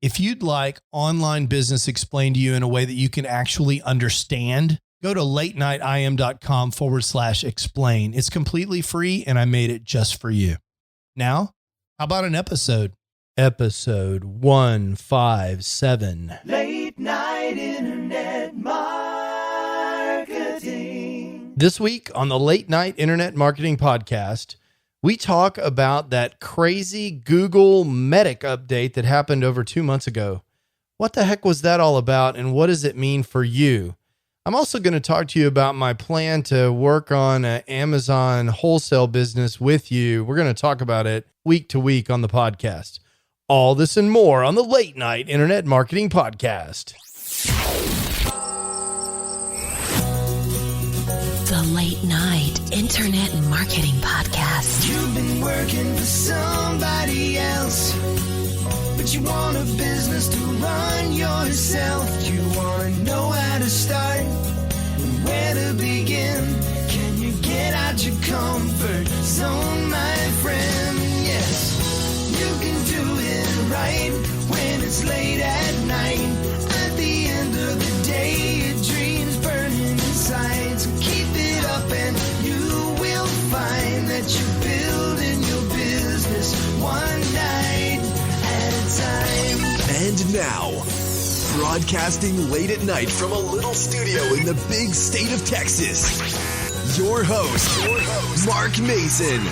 If you'd like online business explained to you in a way that you can actually understand, go to latenightim.com/explain. It's completely free, and I made it just for you. Now, how about an episode? Episode 157. Late Night Internet Marketing. This week on the Late Night Internet Marketing Podcast, we talk about that crazy Google Medic update that happened over 2 months ago. What the heck was that all about, and what does it mean for you? I'm also going to talk to you about my plan to work on an Amazon wholesale business with you. We're going to talk about it week to week on the podcast. All this and more on the Late Night Internet Marketing Podcast. The Late Night Internet Marketing Podcast. You've been working for somebody else, but you want a business to run yourself. You want to know how to start and where to begin. Can you get out your comfort zone, my friend? Yes, you can do it right when it's late at night. At the end of the day, your dreams burning inside. So keep it up and you will find that you're building your business one night at a time. And now, broadcasting late at night from a little studio in the big state of Texas, your host, Mark Mason.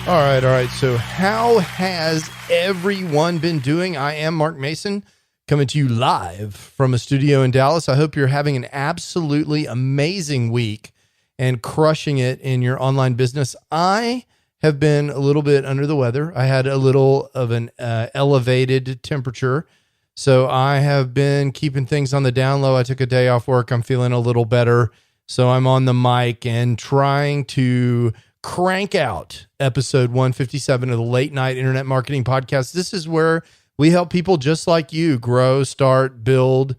All right. So how has everyone been doing? I am Mark Mason, coming to you live from a studio in Dallas. I hope you're having an absolutely amazing week and crushing it in your online business. I have been a little bit under the weather. I had a little of an elevated temperature, so I have been keeping things on the down low. I took a day off work. I'm feeling a little better, so I'm on the mic and trying to crank out episode 157 of the Late Night Internet Marketing Podcast. This is where we help people just like you grow, start, build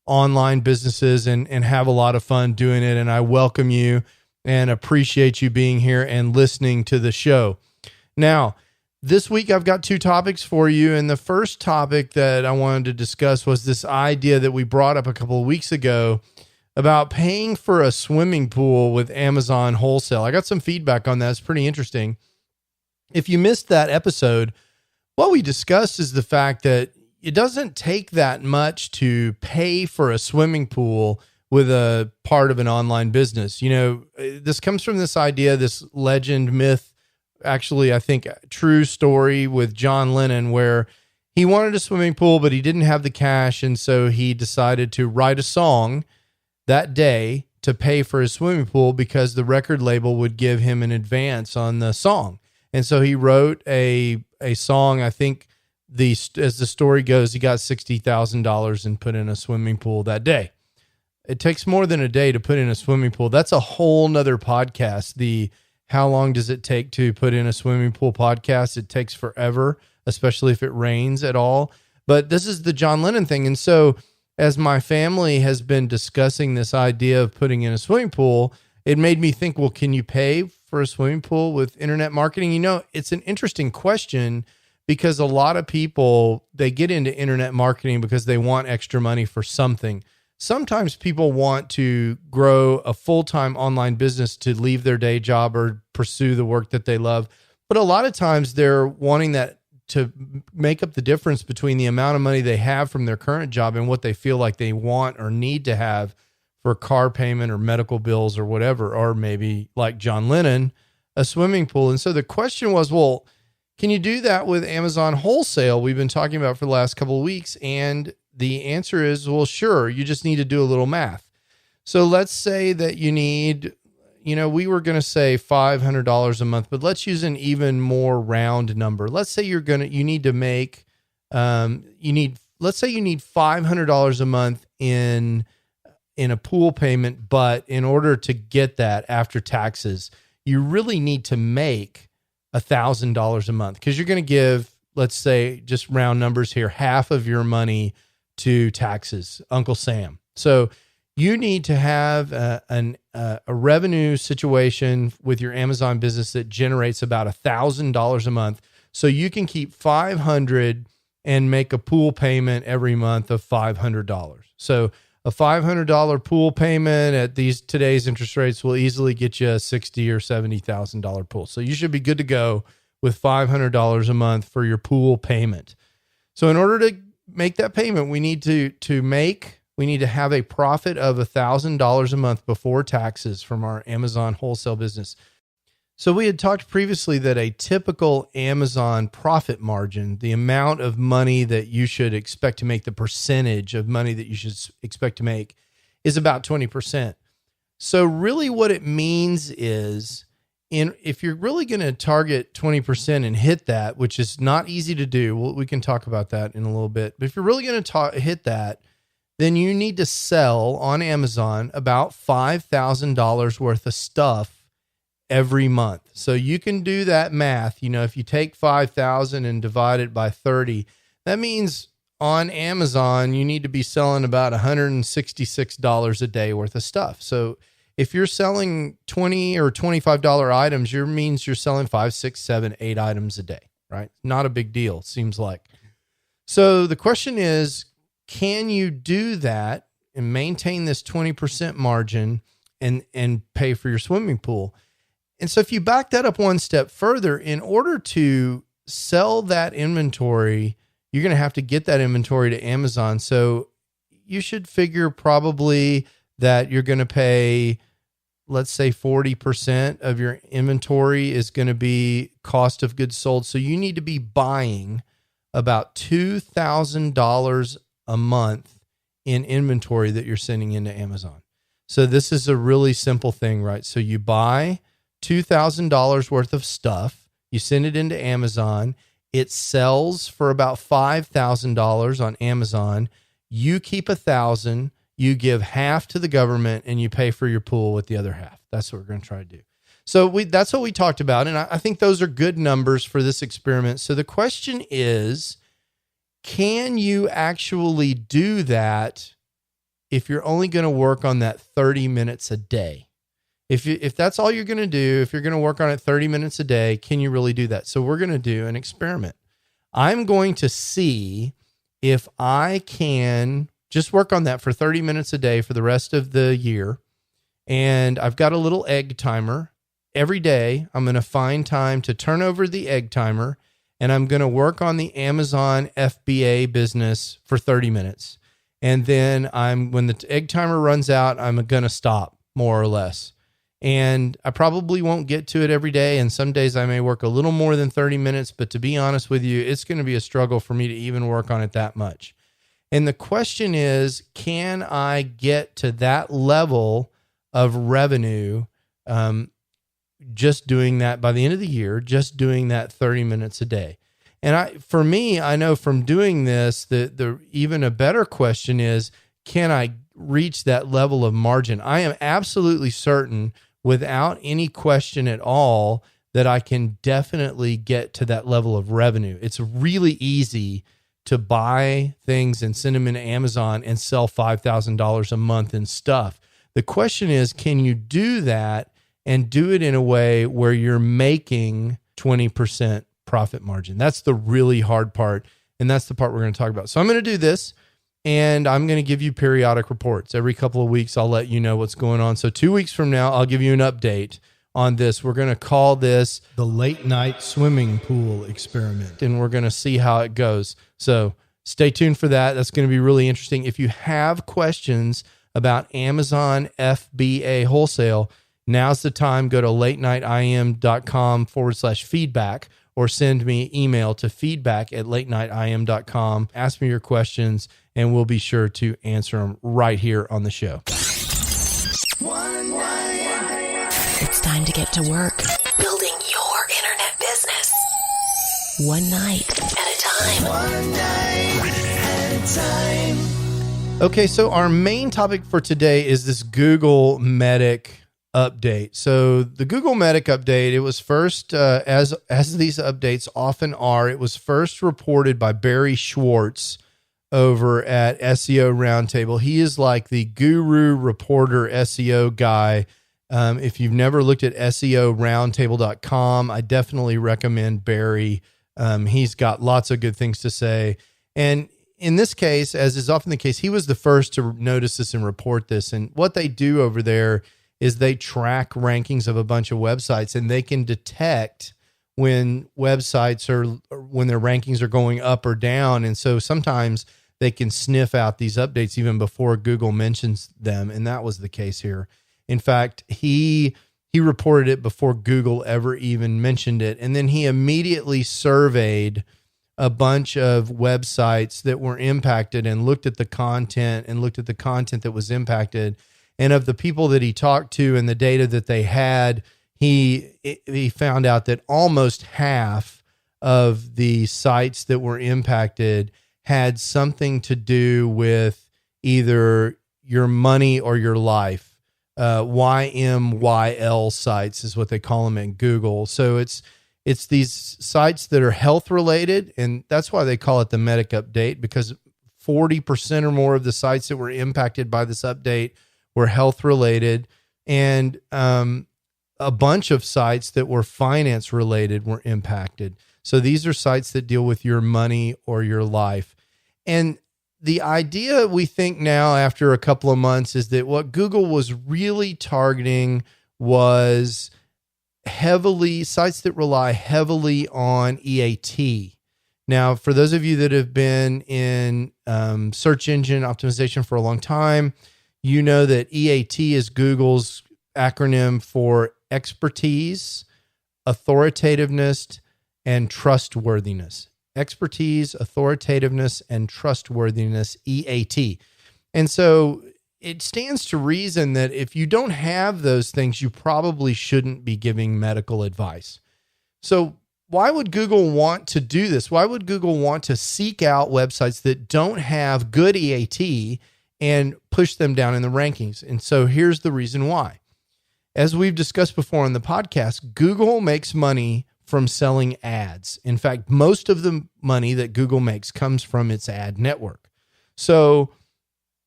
online businesses and have a lot of fun doing it. And I welcome you and appreciate you being here and listening to the show. Now, this week I've got two topics for you. And the first topic that I wanted to discuss was this idea that we brought up a couple of weeks ago about paying for a swimming pool with Amazon wholesale. I got some feedback on that. It's pretty interesting. If you missed that episode, what we discussed is the fact that it doesn't take that much to pay for a swimming pool with a part of an online business. You know, this comes from this idea, this legend, myth, actually, I think true story with John Lennon, where he wanted a swimming pool, but he didn't have the cash. And so he decided to write a song that day to pay for his swimming pool because the record label would give him an advance on the song. And so he wrote a song. I think as the story goes, he got $60,000 and put in a swimming pool that day. It takes more than a day to put in a swimming pool. That's a whole nother podcast. The how long does it take to put in a swimming pool podcast? It takes forever, especially if it rains at all. But this is the John Lennon thing. And so as my family has been discussing this idea of putting in a swimming pool, it made me think, well, can you pay for a swimming pool with internet marketing? You know, it's an interesting question because a lot of people, they get into internet marketing because they want extra money for something. Sometimes people want to grow a full-time online business to leave their day job or pursue the work that they love. But a lot of times they're wanting that to make up the difference between the amount of money they have from their current job and what they feel like they want or need to have for car payment or medical bills or whatever, or maybe like John Lennon, a swimming pool. And so the question was, well, can you do that with Amazon wholesale? We've been talking about for the last couple of weeks. And the answer is, well, sure. You just need to do a little math. So let's say that you need, we were going to say $500 a month, but let's use an even more round number. Let's say let's say you need $500 a month in a pool payment, but in order to get that after taxes, you really need to make $1,000 a month because you're going to give, let's say, just round numbers here, half of your money to taxes, Uncle Sam. So you need to have a revenue situation with your Amazon business that generates about $1,000 a month, so you can keep $500 and make a pool payment every month of $500. So a $500 pool payment at today's interest rates will easily get you a $60,000 or $70,000 pool. So you should be good to go with $500 a month for your pool payment. So in order to make that payment, we need to have a profit of $1,000 a month before taxes from our Amazon wholesale business. So we had talked previously that a typical Amazon profit margin, the amount of money that you should expect to make, the percentage of money that you should expect to make, is about 20%. So really what it means is, if you're really going to target 20% and hit that, which is not easy to do, we can talk about that in a little bit, but if you're really going to hit that, then you need to sell on Amazon about $5,000 worth of stuff every month. So you can do that math. If you take 5,000 and divide it by 30, that means on Amazon, you need to be selling about $166 a day worth of stuff. So if you're selling $20 or $25 items, means you're selling 5, 6, 7, 8 items a day, right? Not a big deal, seems like. So the question is, can you do that and maintain this 20% margin and pay for your swimming pool? And so if you back that up one step further, in order to sell that inventory, you're going to have to get that inventory to Amazon. So you should figure probably that you're going to pay, let's say 40% of your inventory is going to be cost of goods sold. So you need to be buying about $2,000 a month in inventory that you're sending into Amazon. So this is a really simple thing, right? So you buy $2,000 worth of stuff, you send it into Amazon, it sells for about $5,000 on Amazon. You keep $1,000, you give half to the government, and you pay for your pool with the other half. That's what we're going to try to do. So that's what we talked about. And I think those are good numbers for this experiment. So the question is, can you actually do that if you're only going to work on that 30 minutes a day? If that's all you're going to do, if you're going to work on it 30 minutes a day, can you really do that? So we're going to do an experiment. I'm going to see if I can just work on that for 30 minutes a day for the rest of the year. And I've got a little egg timer. Every day, I'm going to find time to turn over the egg timer, and I'm going to work on the Amazon FBA business for 30 minutes. And then when the egg timer runs out, I'm going to stop, more or less. And I probably won't get to it every day. And some days I may work a little more than 30 minutes, but to be honest with you, it's going to be a struggle for me to even work on it that much. And the question is, can I get to that level of revenue just doing that by the end of the year, just doing that 30 minutes a day? And for me, I know from doing this, the even a better question is, can I reach that level of margin? I am absolutely certain, without any question at all, that I can definitely get to that level of revenue. It's really easy to buy things and send them into Amazon and sell $5,000 a month in stuff. The question is, can you do that and do it in a way where you're making 20% profit margin? That's the really hard part, and that's the part we're going to talk about. So I'm going to do this, and I'm going to give you periodic reports. Every couple of weeks, I'll let you know what's going on. So 2 weeks from now, I'll give you an update on this. We're going to call this the late night swimming pool experiment, and we're going to see how it goes. So stay tuned for that. That's going to be really interesting. If you have questions about Amazon FBA wholesale, now's the time. Go to latenightim.com/feedback or send me email to feedback@latenightim.com. Ask me your questions, and we'll be sure to answer them right here on the show. It's time to get to work building your internet business. One night at a time. One night at a time. Okay, so our main topic for today is this Google Medic update. So the Google Medic update, it was first, as these updates often are, it was first reported by Barry Schwartz over at SEO Roundtable. He is like the guru reporter SEO guy. If you've never looked at SEOroundtable.com, I definitely recommend Barry. He's got lots of good things to say. And in this case, as is often the case, he was the first to notice this and report this. And what they do over there is they track rankings of a bunch of websites, and they can detect when websites when their rankings are going up or down. And so sometimes they can sniff out these updates even before Google mentions them. And that was the case here. In fact, he reported it before Google ever even mentioned it. And then he immediately surveyed a bunch of websites that were impacted and looked at the content that was impacted. And of the people that he talked to and the data that they had, he found out that almost half of the sites that were impacted had something to do with either your money or your life. YMYL sites is what they call them in Google. So it's these sites that are health related, and that's why they call it the Medic Update, because 40% or more of the sites that were impacted by this update were health related, and a bunch of sites that were finance related were impacted. So these are sites that deal with your money or your life. And the idea, we think now after a couple of months, is that what Google was really targeting was sites that rely heavily on EAT. Now, for those of you that have been in search engine optimization for a long time, you know that EAT is Google's acronym for expertise, authoritativeness, and trustworthiness. Expertise, authoritativeness, and trustworthiness, EAT. And so it stands to reason that if you don't have those things, you probably shouldn't be giving medical advice. So why would Google want to do this? Why would Google want to seek out websites that don't have good EAT and push them down in the rankings? And so here's the reason why. As we've discussed before on the podcast, Google makes money from selling ads. In fact, most of the money that Google makes comes from its ad network. So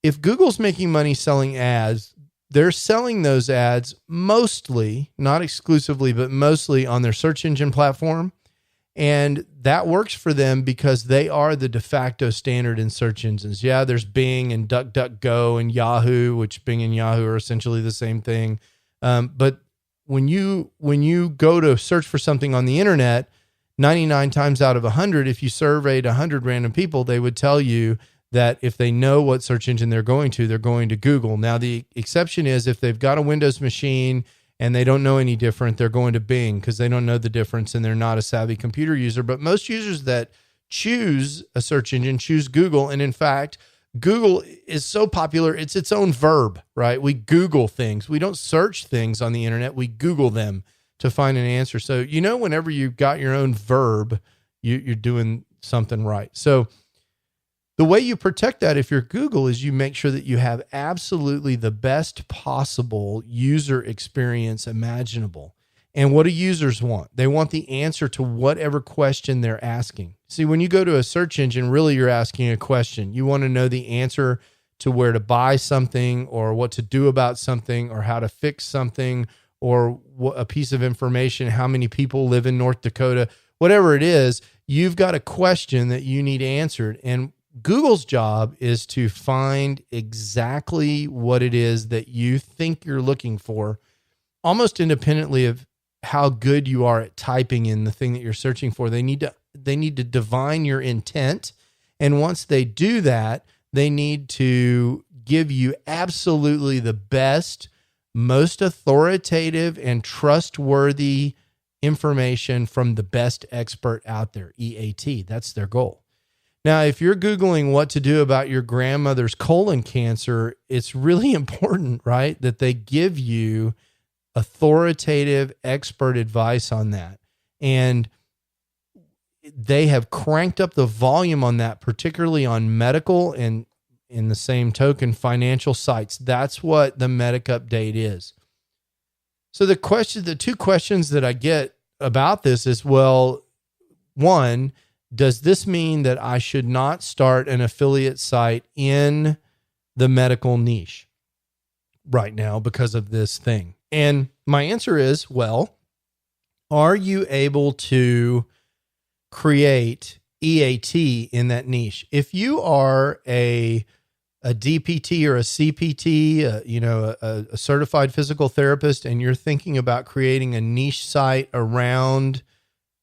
if Google's making money selling ads, they're selling those ads mostly, not exclusively, but mostly on their search engine platform. And that works for them because they are the de facto standard in search engines. Yeah, there's Bing and DuckDuckGo and Yahoo, which Bing and Yahoo are essentially the same thing. But when you go to search for something on the internet, 99 times out of 100, if you surveyed 100 random people, they would tell you that if they know what search engine they're going to Google. Now, the exception is if they've got a Windows machine and they don't know any different, they're going to Bing because they don't know the difference and they're not a savvy computer user. But most users that choose a search engine choose Google. And in fact, Google is so popular, it's its own verb, right? We Google things. We don't search things on the internet. We Google them to find an answer. So, whenever you've got your own verb, you're doing something right. So the way you protect that if you're Google is you make sure that you have absolutely the best possible user experience imaginable. And what do users want? They want the answer to whatever question they're asking. See, when you go to a search engine, really you're asking a question. You want to know the answer to where to buy something or what to do about something or how to fix something or a piece of information, how many people live in North Dakota, whatever it is, you've got a question that you need answered. And Google's job is to find exactly what it is that you think you're looking for, almost independently of how good you are at typing in the thing that you're searching for. They need to divine your intent. And once they do that, they need to give you absolutely the best, most authoritative and trustworthy information from the best expert out there, EAT. That's their goal. Now, if you're Googling what to do about your grandmother's colon cancer, it's really important, right, that they give you authoritative expert advice on that. And they have cranked up the volume on that, particularly on medical and, in the same token, financial sites. That's what the Medic Update is. So the two questions that I get about this is, well, one, does this mean that I should not start an affiliate site in the medical niche right now because of this thing? And my answer is, well, are you able to create EAT in that niche. If you are a DPT or a CPT, a certified physical therapist, and you're thinking about creating a niche site around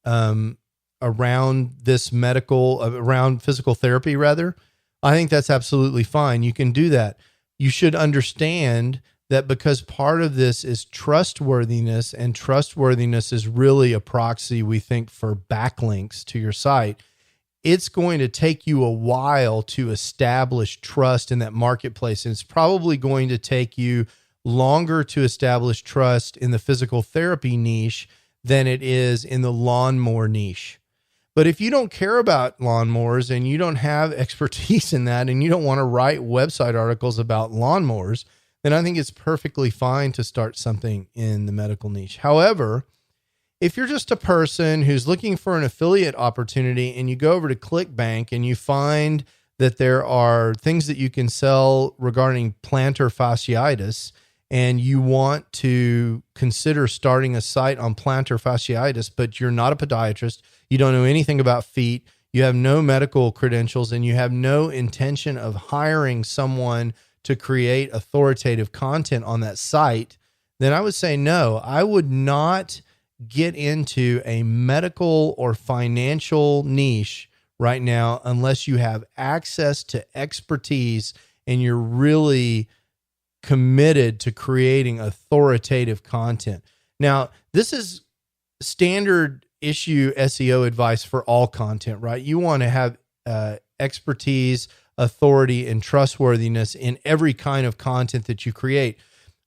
this around physical therapy, rather, I think that's absolutely fine. You can do that. You should understand that because part of this is trustworthiness, and trustworthiness is really a proxy, we think, for backlinks to your site. It's going to take you a while to establish trust in that marketplace. And it's probably going to take you longer to establish trust in the physical therapy niche than it is in the lawnmower niche. But if you don't care about lawnmowers and you don't have expertise in that, and you don't want to write website articles about lawnmowers, then I think it's perfectly fine to start something in the medical niche. However, if you're just a person who's looking for an affiliate opportunity and you go over to ClickBank and you find that there are things that you can sell regarding plantar fasciitis, and you want to consider starting a site on plantar fasciitis, but you're not a podiatrist, you don't know anything about feet, you have no medical credentials, and you have no intention of hiring someone to create authoritative content on that site, then I would say no. I would not get into a medical or financial niche right now unless you have access to expertise and you're really committed to creating authoritative content. Now, this is standard issue SEO advice for all content, right? You want to have expertise, authority, and trustworthiness in every kind of content that you create.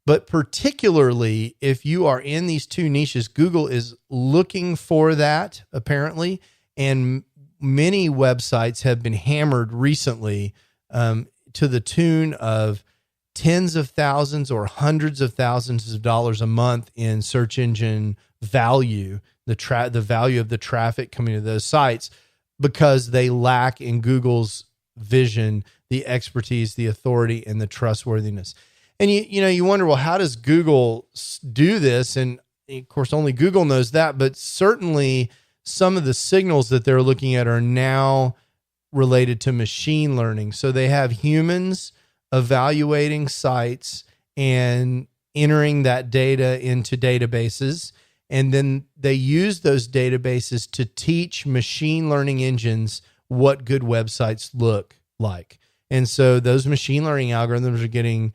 But particularly if you are in these two niches, Google is looking for that, apparently. And many websites have been hammered recently to the tune of tens of thousands or hundreds of thousands of dollars a month in search engine value, the value of the traffic coming to those sites, because they lack in Google's vision the expertise, the authority, and the trustworthiness. And you wonder, well, how does Google do this? And of course, only Google knows that, but certainly some of the signals that they're looking at are now related to machine learning. So they have humans evaluating sites and entering that data into databases. And then they use those databases to teach machine learning engines what good websites look like. And so those machine learning algorithms are getting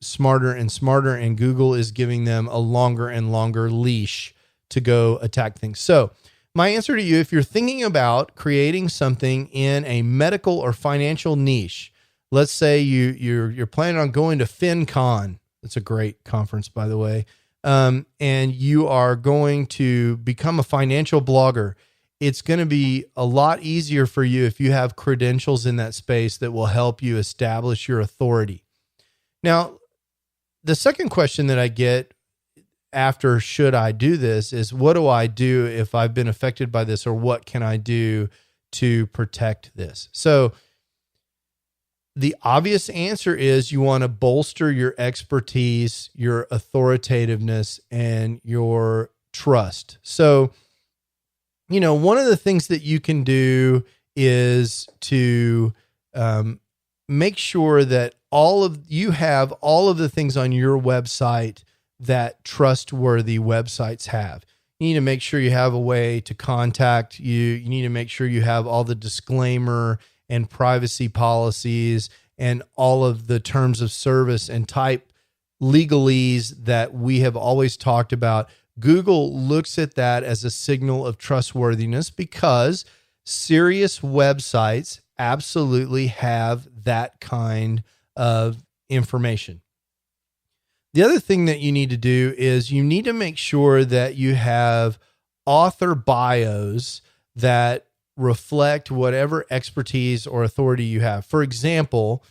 smarter and smarter, and Google is giving them a longer and longer leash to go attack things. So my answer to you, if you're thinking about creating something in a medical or financial niche, let's say you're planning on going to FinCon. It's a great conference, by the way. And you are going to become a financial blogger. It's going to be a lot easier for you if you have credentials in that space that will help you establish your authority. Now, the second question that I get after should I do this is, what do I do if I've been affected by this, or what can I do to protect this? So the obvious answer is you want to bolster your expertise, your authoritativeness, and your trust. So, one of the things that you can do is to make sure that you have all of the things on your website that trustworthy websites have. You need to make sure you have a way to contact you. You need to make sure you have all the disclaimer and privacy policies and all of the terms of service and type legalese that we have always talked about. Google looks at that as a signal of trustworthiness because serious websites absolutely have that kind of information. The other thing that you need to do is you need to make sure that you have author bios that reflect whatever expertise or authority you have. For example,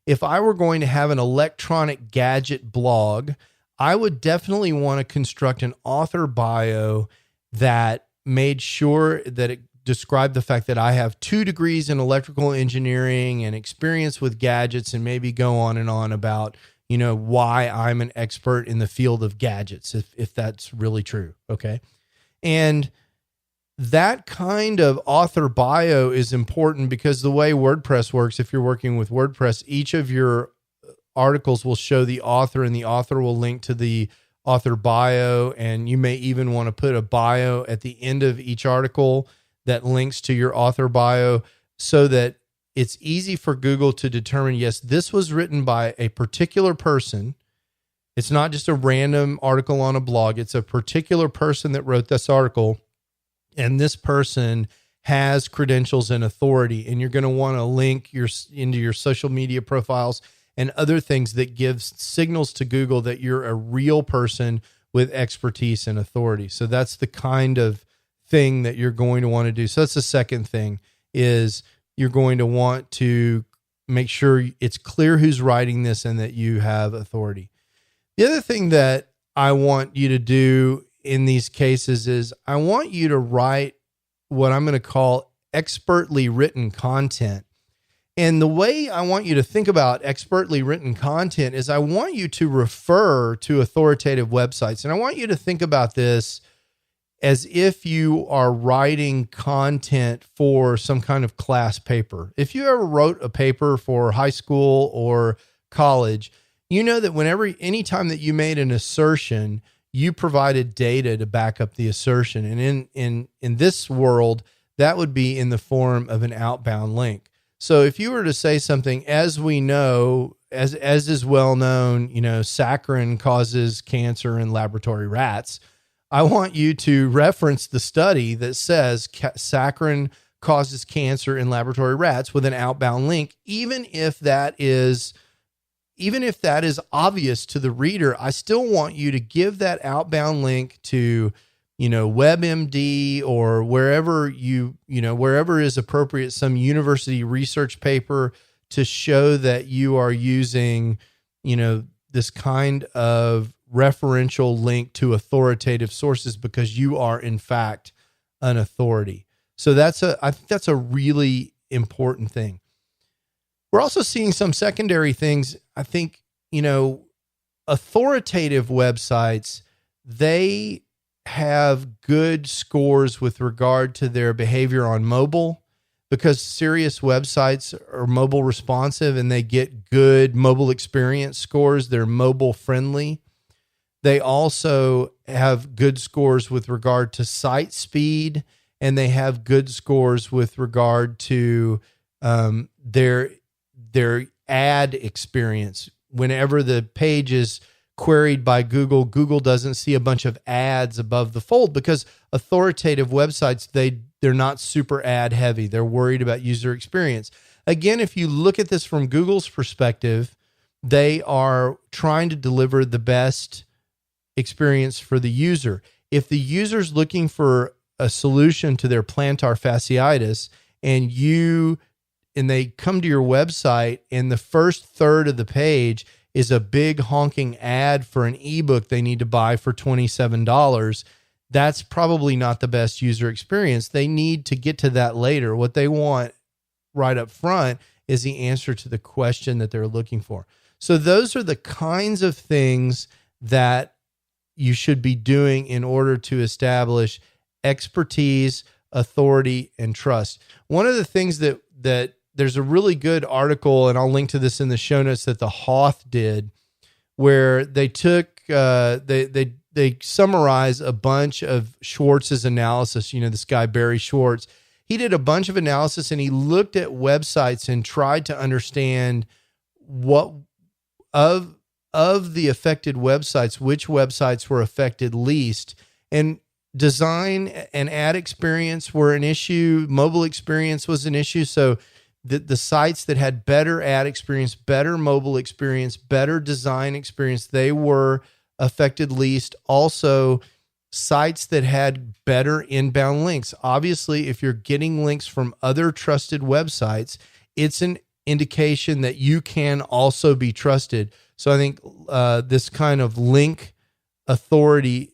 if I were going to have an electronic gadget blog, I would definitely want to construct an author bio that made sure that it described the fact that I have 2 degrees in electrical engineering and experience with gadgets, and maybe go on and on about, why I'm an expert in the field of gadgets, if that's really true. Okay. And that kind of author bio is important because the way WordPress works, if you're working with WordPress, each of your articles will show the author, and the author will link to the author bio. And you may even want to put a bio at the end of each article that links to your author bio so that it's easy for Google to determine, yes, this was written by a particular person. It's not just a random article on a blog. It's a particular person that wrote this article. And this person has credentials and authority, and you're going to want to link into your social media profiles and other things that gives signals to Google that you're a real person with expertise and authority. So that's the kind of thing that you're going to want to do. So that's the second thing, is you're going to want to make sure it's clear who's writing this and that you have authority. The other thing that I want you to do in these cases is I want you to write what I'm going to call expertly written content. And the way I want you to think about expertly written content is I want you to refer to authoritative websites. And I want you to think about this as if you are writing content for some kind of class paper. If you ever wrote a paper for high school or college, you know that anytime that you made an assertion, you provided data to back up the assertion. And in this world, that would be in the form of an outbound link. So if you were to say something, as we know, as is well known, saccharin causes cancer in laboratory rats, I want you to reference the study that says saccharin causes cancer in laboratory rats with an outbound link, even if that is obvious to the reader. I still want you to give that outbound link to, WebMD or wherever wherever is appropriate, some university research paper to show that you are using, this kind of referential link to authoritative sources because you are in fact an authority. So I think that's a really important thing. We're also seeing some secondary things. I think, authoritative websites, they have good scores with regard to their behavior on mobile because serious websites are mobile responsive and they get good mobile experience scores. They're mobile friendly. They also have good scores with regard to site speed, and they have good scores with regard to their ad experience. Whenever the page is queried by Google, Google doesn't see a bunch of ads above the fold because authoritative websites, they're not super ad heavy. They're worried about user experience. Again, if you look at this from Google's perspective, they are trying to deliver the best experience for the user. If the user's looking for a solution to their plantar fasciitis and they come to your website and the first third of the page is a big honking ad for an ebook they need to buy for $27, that's probably not the best user experience. They need to get to that later. What they want right up front is the answer to the question that they're looking for. So those are the kinds of things that you should be doing in order to establish expertise, authority, and trust. One of the things that there's a really good article, and I'll link to this in the show notes, that the Hoth did, where they took they summarize a bunch of Schwartz's analysis. This guy Barry Schwartz, he did a bunch of analysis and he looked at websites and tried to understand what of the affected websites, which websites were affected least. And design and ad experience were an issue. Mobile experience was an issue. So the sites that had better ad experience, better mobile experience, better design experience, they were affected least. Also, sites that had better inbound links. Obviously, if you're getting links from other trusted websites, it's an indication that you can also be trusted. So I think this kind of link authority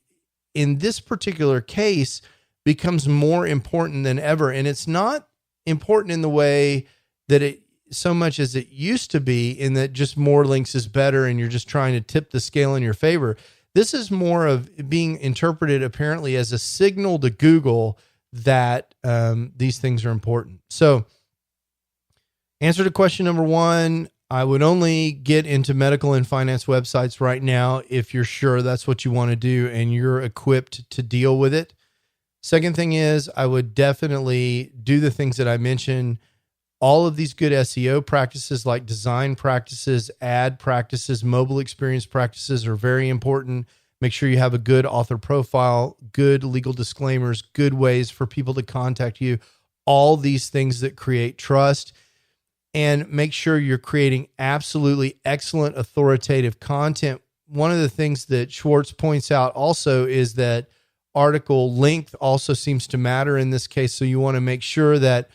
in this particular case becomes more important than ever. And it's not important in the way that it so much as it used to be, in that just more links is better and you're just trying to tip the scale in your favor. This is more of being interpreted apparently as a signal to Google that these things are important. So, answer to question number one, I would only get into medical and finance websites right now if you're sure that's what you want to do and you're equipped to deal with it. Second thing is, I would definitely do the things that I mentioned. All of these good SEO practices like design practices, ad practices, mobile experience practices are very important. Make sure you have a good author profile, good legal disclaimers, good ways for people to contact you, all these things that create trust. And make sure you're creating absolutely excellent authoritative content. One of the things that Schwartz points out also is that article length also seems to matter in this case. So you want to make sure that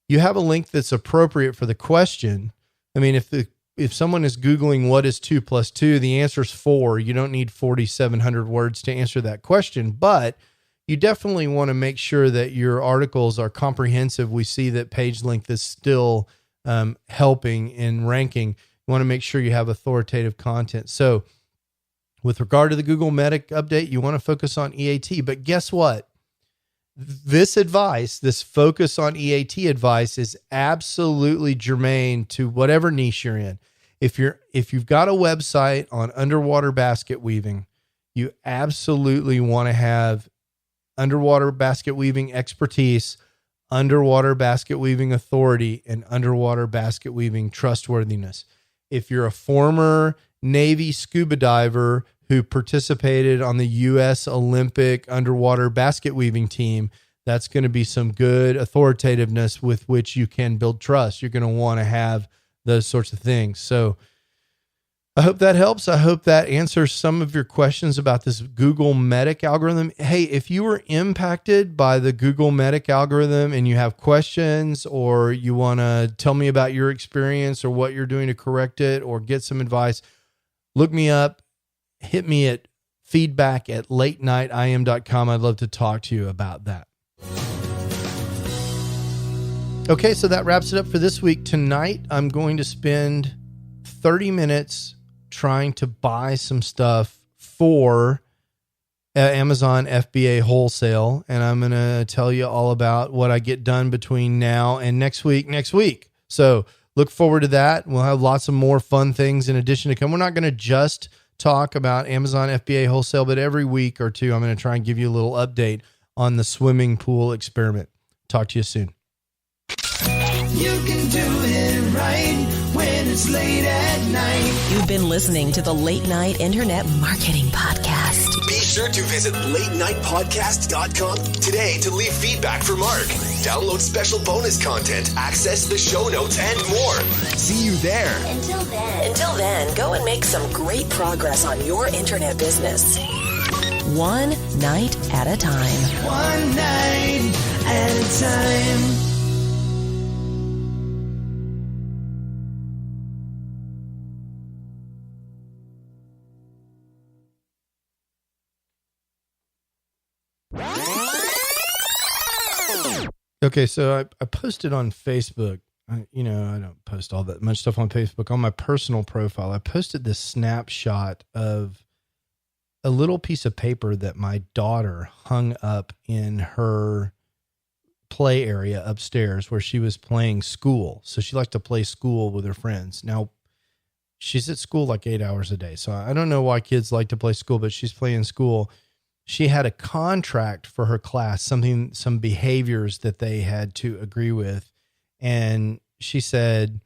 you have a length that's appropriate for the question. I mean, if someone is Googling what is 2 + 2, the answer is 4. You don't need 4,700 words to answer that question, but you definitely want to make sure that your articles are comprehensive. We see that page length is still helping in ranking. You want to make sure you have authoritative content. So with regard to the Google Medic update, you want to focus on EAT, but guess what? This advice, this focus on EAT advice is absolutely germane to whatever niche you're in. If you've got a website on underwater basket weaving, you absolutely want to have underwater basket weaving expertise, underwater basket weaving authority, and underwater basket weaving trustworthiness. If you're a former Navy scuba diver who participated on the U.S. Olympic underwater basket weaving team, that's going to be some good authoritativeness with which you can build trust. You're going to want to have those sorts of things. So I hope that helps. I hope that answers some of your questions about this Google Medic algorithm. Hey, if you were impacted by the Google Medic algorithm and you have questions, or you want to tell me about your experience or what you're doing to correct it or get some advice, look me up, hit me at feedback@latenightim.com. I'd love to talk to you about that. Okay, so that wraps it up for this week. Tonight, I'm going to spend 30 minutes trying to buy some stuff for Amazon FBA wholesale. And I'm going to tell you all about what I get done between now and next week. So look forward to that. We'll have lots of more fun things in addition to come. We're not going to just talk about Amazon FBA wholesale, but every week or two, I'm going to try and give you a little update on the swimming pool experiment. Talk to you soon. You can do it right when it's late at night. You've been listening to the Late Night Internet Marketing Podcast. Be sure to visit latenightpodcast.com today to leave feedback for Mark. Download special bonus content, access the show notes, and more. See you there. Until then, go and make some great progress on your internet business. One night at a time. One night at a time. Okay, so I posted on Facebook. I don't post all that much stuff on Facebook. On my personal profile, I posted this snapshot of a little piece of paper that my daughter hung up in her play area upstairs where she was playing school. So she likes to play school with her friends. Now, she's at school like 8 hours a day. So I don't know why kids like to play school, but she's playing school. She had a contract for her class, some behaviors that they had to agree with. And she said,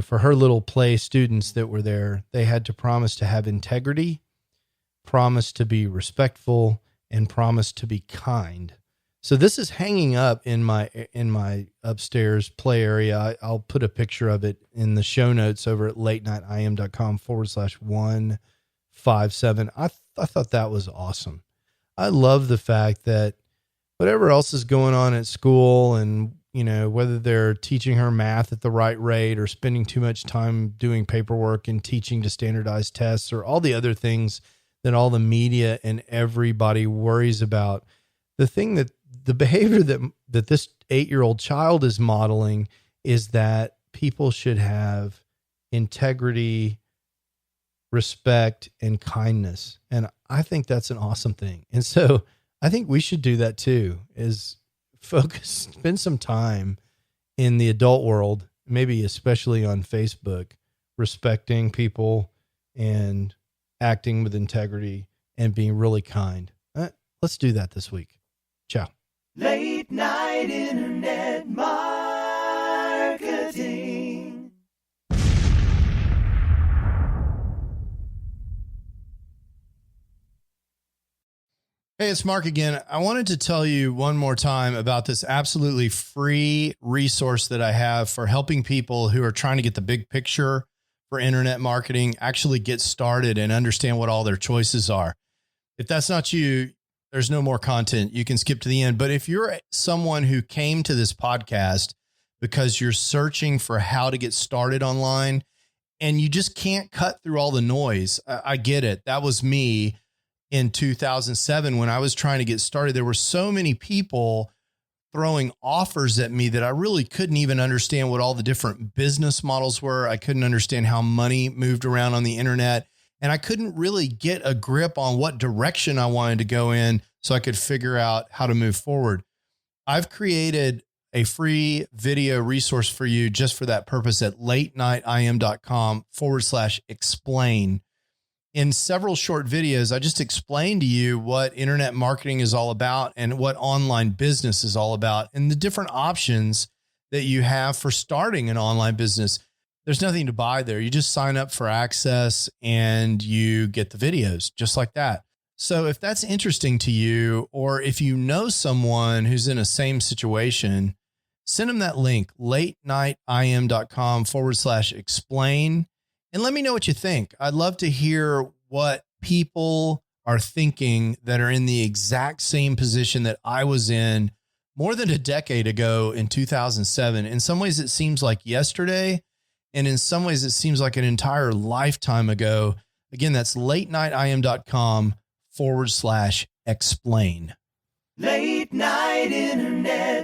for her little play students that were there, they had to promise to have integrity, promise to be respectful, and promise to be kind. So this is hanging up in my upstairs play area. I'll put a picture of it in the show notes over at latenightIM.com/157. I thought that was awesome. I love the fact that whatever else is going on at school, and whether they're teaching her math at the right rate or spending too much time doing paperwork and teaching to standardized tests, or all the other things that all the media and everybody worries about, the behavior that this 8-year-old child is modeling is that people should have integrity, respect, and kindness. And I think that's an awesome thing. And so I think we should do that too, is spend some time in the adult world, maybe especially on Facebook, respecting people and acting with integrity and being really kind. Let's do that this week. Ciao. Late night internet marketing. Hey, it's Mark again. I wanted to tell you one more time about this absolutely free resource that I have for helping people who are trying to get the big picture for internet marketing, actually get started and understand what all their choices are. If that's not you, there's no more content. You can skip to the end. But if you're someone who came to this podcast because you're searching for how to get started online and you just can't cut through all the noise, I get it. That was me in 2007 when I was trying to get started. There were so many people throwing offers at me that I really couldn't even understand what all the different business models were. I couldn't understand how money moved around on the internet. And I couldn't really get a grip on what direction I wanted to go in so I could figure out how to move forward. I've created a free video resource for you just for that purpose at latenightim.com/explain. In several short videos, I just explained to you what internet marketing is all about and what online business is all about and the different options that you have for starting an online business. There's nothing to buy there. You just sign up for access and you get the videos just like that. So if that's interesting to you, or if you know someone who's in a same situation, send them that link, latenightim.com/explain, and let me know what you think. I'd love to hear what people are thinking that are in the exact same position that I was in more than a decade ago in 2007. In some ways, it seems like yesterday. And in some ways, it seems like an entire lifetime ago. Again, that's latenightim.com/explain. Late night internet